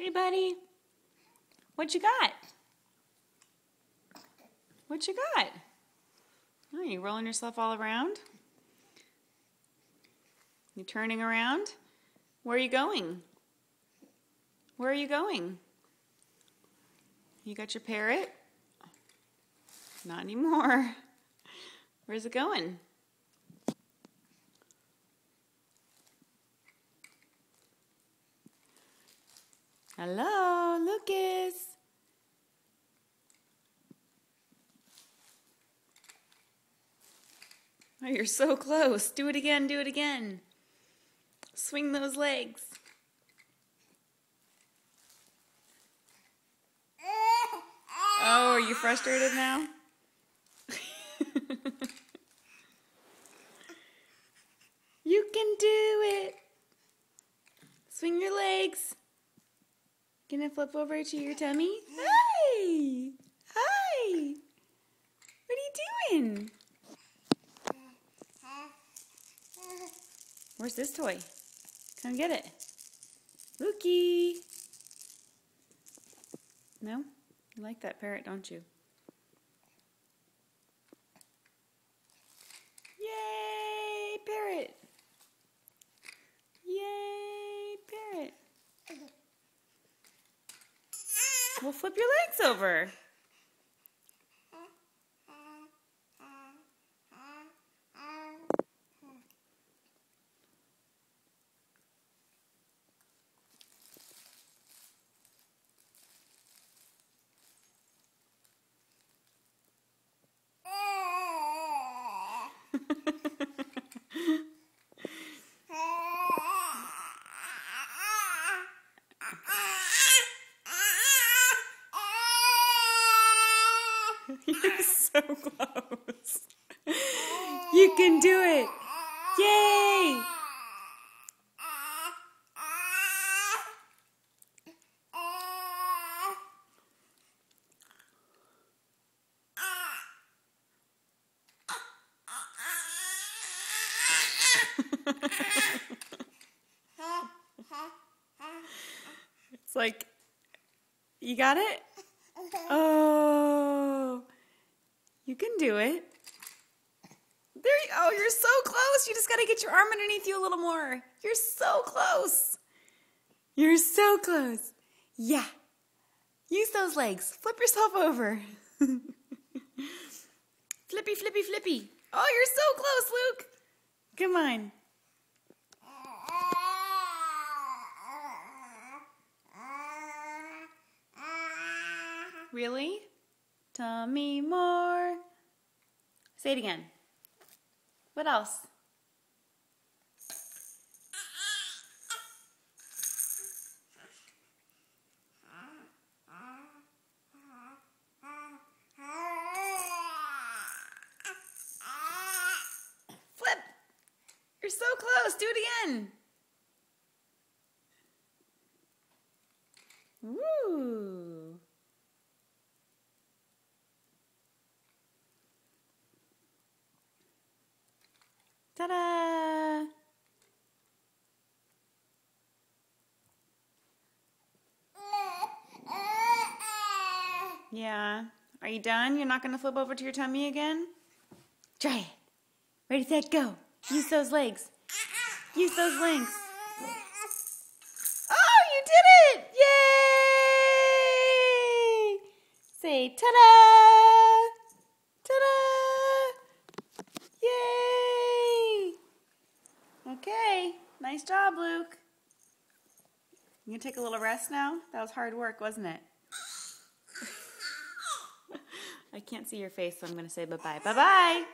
Hey, buddy. What you got? What you got? Oh, you rolling yourself all around? You turning around? Where are you going? Where are you going? You got your parrot? Not anymore. Where's it going? Hello, Lucas. Oh, you're so close. Do it again, do it again. Swing those legs. Oh, are you frustrated now? You can do it. Swing your legs. Gonna flip over to your tummy? Hi! Hi! What are you doing? Where's this toy? Come get it. Lukey! No? You like that parrot, don't you? Yay, parrot! Yay, parrot! Well, flip your legs over. You're so close. You can do it. Yay! It's like, you got it? Oh, you can do it. There you go. You're so close. You just got to get your arm underneath you a little more. You're so close. You're so close. Yeah. Use those legs. Flip yourself over. Flippy, flippy, flippy. Oh, you're so close, Luke. Come on. Really? Tummy more. Say it again. What else? Flip. You're so close. Do it again. Woo. Ta-da! Yeah. Are you done? You're not going to flip over to your tummy again? Try it. Ready, set, go. Use those legs. Use those legs. Oh, you did it! Yay! Say ta-da! Ta-da! Yay! Okay. Nice job, Luke. You gonna take a little rest now? That was hard work, wasn't it? I can't see your face, so I'm gonna say bye-bye. Bye-bye!